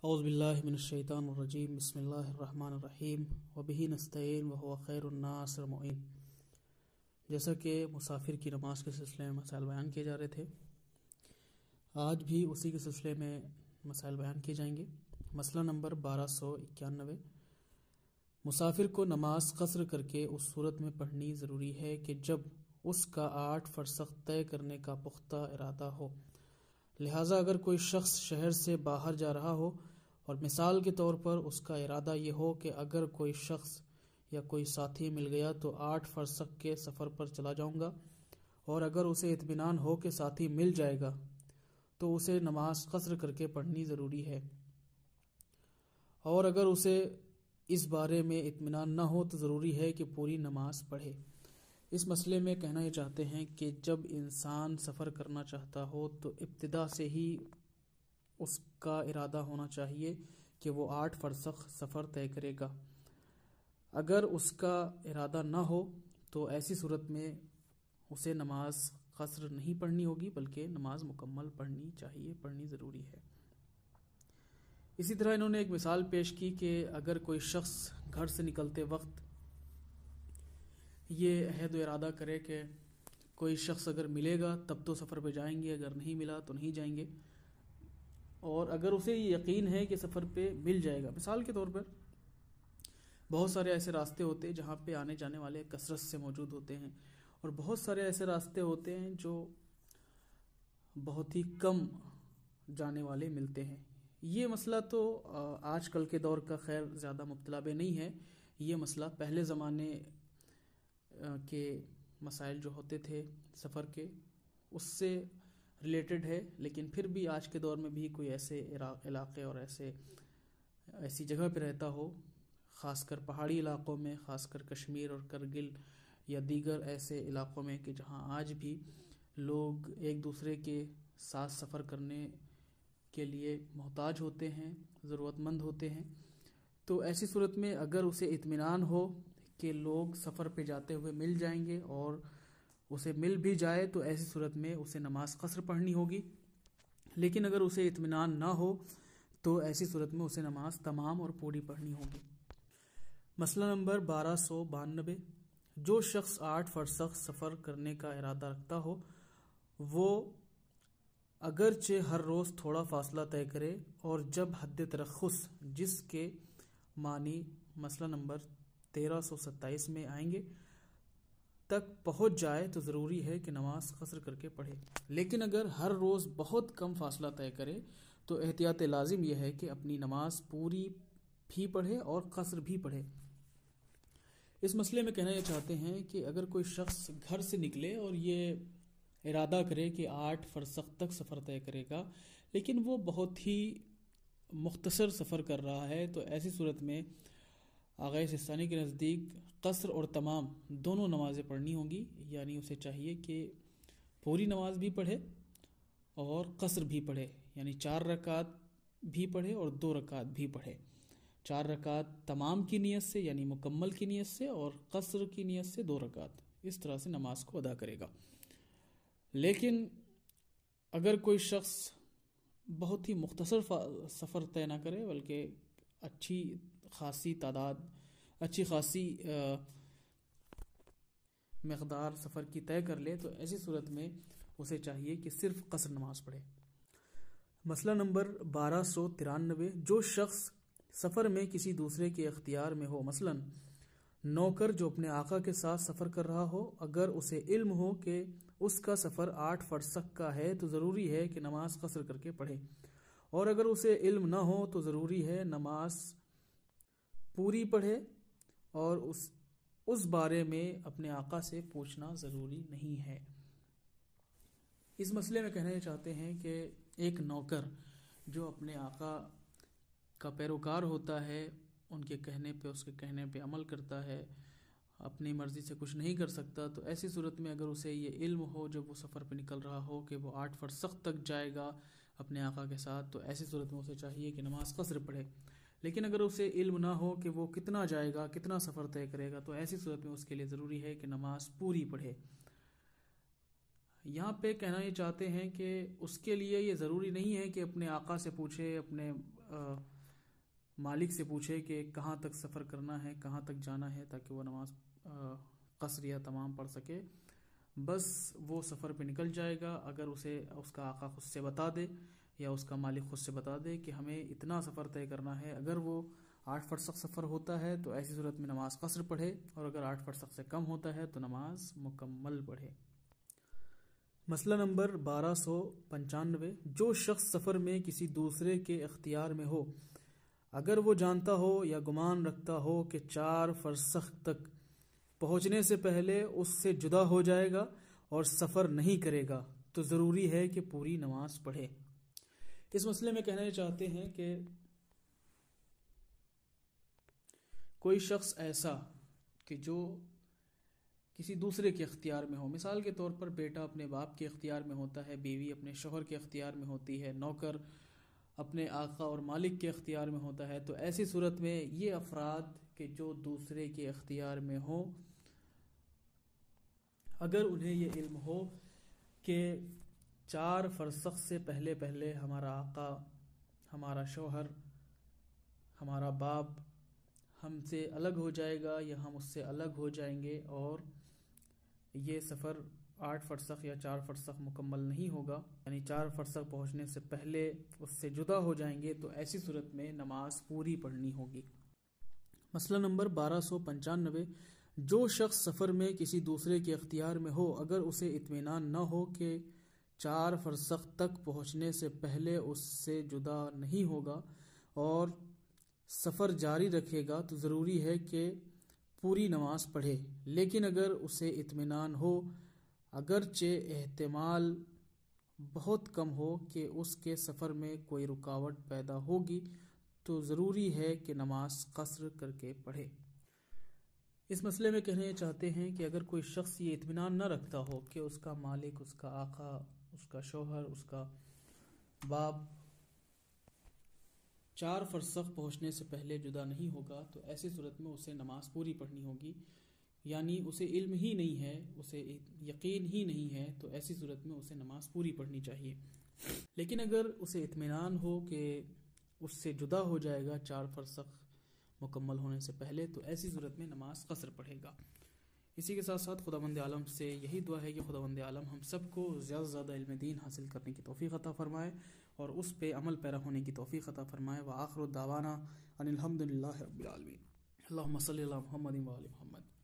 اعوذ باللہ من الشیطان الرجیم بسم اللہ الرحمن الرحیم وبہ نستعین وہو خیر الناصر معین۔ جیسا کہ مسافر کی نماز کے سلسلے میں مسائل بیان کیے جا رہے تھے، آج بھی اسی کے سلسلے میں مسائل بیان کیے جائیں گے۔ مسئلہ نمبر 1291، مسافر کو نماز قصر کر کے اس صورت میں پڑھنی ضروری ہے کہ جب اس کا 8 فرسخ طے کرنے کا پختہ ارادہ ہو۔ لہٰذا اگر کوئی شخص شہر سے باہر جا رہا ہو اور مثال کے طور پر اس کا ارادہ یہ ہو کہ اگر کوئی شخص یا کوئی ساتھی مل گیا تو 8 فرسخ کے سفر پر چلا جاؤں گا، اور اگر اسے اطمینان ہو کہ ساتھی مل جائے گا تو اسے نماز قصر کر کے پڑھنی ضروری ہے، اور اگر اسے اس بارے میں اطمینان نہ ہو تو ضروری ہے کہ پوری نماز پڑھے۔ اس مسئلے میں کہنا یہ چاہتے ہیں کہ جب انسان سفر کرنا چاہتا ہو تو ابتدا سے ہی اس کا ارادہ ہونا چاہیے کہ وہ 8 فرسخ سفر طے کرے گا۔ اگر اس کا ارادہ نہ ہو تو ایسی صورت میں اسے نماز قصر نہیں پڑھنی ہوگی بلکہ نماز مکمل پڑھنی چاہیے، پڑھنی ضروری ہے۔ اسی طرح انہوں نے ایک مثال پیش کی کہ اگر کوئی شخص گھر سے نکلتے وقت یہ عہد و ارادہ کرے کہ کوئی شخص اگر ملے گا تب تو سفر پہ جائیں گے، اگر نہیں ملا تو نہیں جائیں گے، اور اگر اسے یہ یقین ہے کہ سفر پہ مل جائے گا۔ مثال کے طور پر بہت سارے ایسے راستے ہوتے ہیں جہاں پہ آنے جانے والے کثرت سے موجود ہوتے ہیں، اور بہت سارے ایسے راستے ہوتے ہیں جو بہت ہی کم جانے والے ملتے ہیں۔ یہ مسئلہ تو آج کل کے دور کا خیر زیادہ مبتلا بے نہیں ہے، یہ مسئلہ پہلے زمانے کے مسائل جو ہوتے تھے سفر کے اس سے ریلیٹڈ ہے، لیکن پھر بھی آج کے دور میں بھی کوئی ایسے علاقے اور ایسی جگہ پہ رہتا ہو، خاص کر پہاڑی علاقوں میں، خاص کر کشمیر اور کرگل یا دیگر ایسے علاقوں میں کہ جہاں آج بھی لوگ ایک دوسرے کے ساتھ سفر کرنے کے لیے محتاج ہوتے ہیں، ضرورت مند ہوتے ہیں، تو ایسی صورت میں اگر اسے اطمینان ہو کہ لوگ سفر پہ جاتے ہوئے مل جائیں گے اور اسے مل بھی جائے تو ایسی صورت میں اسے نماز قصر پڑھنی ہوگی، لیکن اگر اسے اطمینان نہ ہو تو ایسی صورت میں اسے نماز تمام اور پوری پڑھنی ہوگی۔ مسئلہ نمبر 1292، جو شخص 8 فرسخ سفر کرنے کا ارادہ رکھتا ہو وہ اگرچہ ہر روز تھوڑا فاصلہ طے کرے، اور جب حد ترخص جس کے معنی مسئلہ نمبر 1327 میں آئیں گے تک پہنچ جائے تو ضروری ہے کہ نماز قصر کر کے پڑھے، لیکن اگر ہر روز بہت کم فاصلہ طے کرے تو احتیاط لازم یہ ہے کہ اپنی نماز پوری بھی پڑھے اور قصر بھی پڑھے۔ اس مسئلے میں کہنا یہ چاہتے ہیں کہ اگر کوئی شخص گھر سے نکلے اور یہ ارادہ کرے کہ 8 فرسخ تک سفر طے کرے گا، لیکن وہ بہت ہی مختصر سفر کر رہا ہے، تو ایسی صورت میں آغاز سستانی کے نزدیک قصر اور تمام دونوں نمازیں پڑھنی ہوں گی، یعنی اسے چاہیے کہ پوری نماز بھی پڑھے اور قصر بھی پڑھے، یعنی 4 رکعت بھی پڑھے اور 2 رکعت بھی پڑھے۔ 4 رکعت تمام کی نیت سے یعنی مکمل کی نیت سے، اور قصر کی نیت سے 2 رکعت، اس طرح سے نماز کو ادا کرے گا۔ لیکن اگر کوئی شخص بہت ہی مختصر سفر طے نہ کرے بلکہ اچھی خاصی مقدار سفر کی طے کر لے تو ایسی صورت میں اسے چاہیے کہ صرف قصر نماز پڑھے۔ مسئلہ نمبر 1293، جو شخص سفر میں کسی دوسرے کے اختیار میں ہو، مثلا نوکر جو اپنے آقا کے ساتھ سفر کر رہا ہو، اگر اسے علم ہو کہ اس کا سفر 8 فرسخ کا ہے تو ضروری ہے کہ نماز قصر کر کے پڑھے، اور اگر اسے علم نہ ہو تو ضروری ہے نماز پوری پڑھے، اور اس بارے میں اپنے آقا سے پوچھنا ضروری نہیں ہے۔ اس مسئلے میں کہنا یہ چاہتے ہیں کہ ایک نوکر جو اپنے آقا کا پیروکار ہوتا ہے، ان کے کہنے پہ، اس کے کہنے پہ عمل کرتا ہے، اپنی مرضی سے کچھ نہیں کر سکتا، تو ایسی صورت میں اگر اسے یہ علم ہو جب وہ سفر پہ نکل رہا ہو کہ وہ 8 فرسخ تک جائے گا اپنے آقا کے ساتھ، تو ایسی صورت میں اسے چاہیے کہ نماز قصر پڑھے۔ لیکن اگر اسے علم نہ ہو کہ وہ کتنا جائے گا، کتنا سفر طے کرے گا، تو ایسی صورت میں اس کے لیے ضروری ہے کہ نماز پوری پڑھے۔ یہاں پہ کہنا یہ چاہتے ہیں کہ اس کے لیے یہ ضروری نہیں ہے کہ اپنے آقا سے پوچھے، اپنے مالک سے پوچھے کہ کہاں تک سفر کرنا ہے، کہاں تک جانا ہے، تاکہ وہ نماز قصر یا تمام پڑھ سکے، بس وہ سفر پہ نکل جائے گا۔ اگر اسے اس کا آقا خود سے بتا دے یا اس کا مالک خود سے بتا دے کہ ہمیں اتنا سفر طے کرنا ہے، اگر وہ 8 فرسخ سفر ہوتا ہے تو ایسی صورت میں نماز قصر پڑھے، اور اگر 8 فرسخ سے کم ہوتا ہے تو نماز مکمل پڑھے۔ مسئلہ نمبر 1295، جو شخص سفر میں کسی دوسرے کے اختیار میں ہو، اگر وہ جانتا ہو یا گمان رکھتا ہو کہ 4 فرسخ تک پہنچنے سے پہلے اس سے جدا ہو جائے گا اور سفر نہیں کرے گا، تو ضروری ہے کہ پوری نماز پڑھے۔ اس مسئلے میں کہنا چاہتے ہیں کہ کوئی شخص ایسا کہ جو کسی دوسرے کے اختیار میں ہو، مثال کے طور پر بیٹا اپنے باپ کے اختیار میں ہوتا ہے، بیوی اپنے شوہر کے اختیار میں ہوتی ہے، نوکر اپنے آقا اور مالک کے اختیار میں ہوتا ہے، تو ایسی صورت میں یہ افراد کہ جو دوسرے کے اختیار میں ہوں، اگر انہیں یہ علم ہو کہ 4 فرسخ سے پہلے پہلے ہمارا آقا، ہمارا شوہر، ہمارا باپ ہم سے الگ ہو جائے گا یا ہم اس سے الگ ہو جائیں گے، اور یہ سفر 8 فرسخ یا 4 فرسخ مکمل نہیں ہوگا، یعنی 4 فرسخ پہنچنے سے پہلے اس سے جدا ہو جائیں گے، تو ایسی صورت میں نماز پوری پڑھنی ہوگی۔ مسئلہ نمبر 1295، جو شخص سفر میں کسی دوسرے کے اختیار میں ہو، اگر اسے اطمینان نہ ہو کہ 4 فرسخ تک پہنچنے سے پہلے اس سے جدا نہیں ہوگا اور سفر جاری رکھے گا، تو ضروری ہے کہ پوری نماز پڑھے۔ لیکن اگر اسے اطمینان ہو، اگرچہ احتمال بہت کم ہو کہ اس کے سفر میں کوئی رکاوٹ پیدا ہوگی، تو ضروری ہے کہ نماز قصر کر کے پڑھے۔ اس مسئلے میں کہنا چاہتے ہیں کہ اگر کوئی شخص یہ اطمینان نہ رکھتا ہو کہ اس کا مالک، اس کا آقا، اس کا شوہر، اس کا باپ 4 فرسخ پہنچنے سے پہلے جدا نہیں ہوگا، تو ایسی صورت میں اسے نماز پوری پڑھنی ہوگی، یعنی اسے علم ہی نہیں ہے، اسے یقین ہی نہیں ہے، تو ایسی صورت میں اسے نماز پوری پڑھنی چاہیے۔ لیکن اگر اسے اطمینان ہو کہ اس سے جدا ہو جائے گا 4 فرسخ مکمل ہونے سے پہلے، تو ایسی صورت میں نماز قصر پڑھے گا۔ اسی کے ساتھ ساتھ خداوند عالم سے یہی دعا ہے کہ خداوند عالم ہم سب کو زیادہ سے زیادہ علم دین حاصل کرنے کی توفیق عطا فرمائے اور اس پہ عمل پیرا ہونے کی توفیق عطا فرمائے۔ وآخر دعوانا ان الحمد للہ رب العالمین۔ اللہم صلی علی محمد و آل محمد۔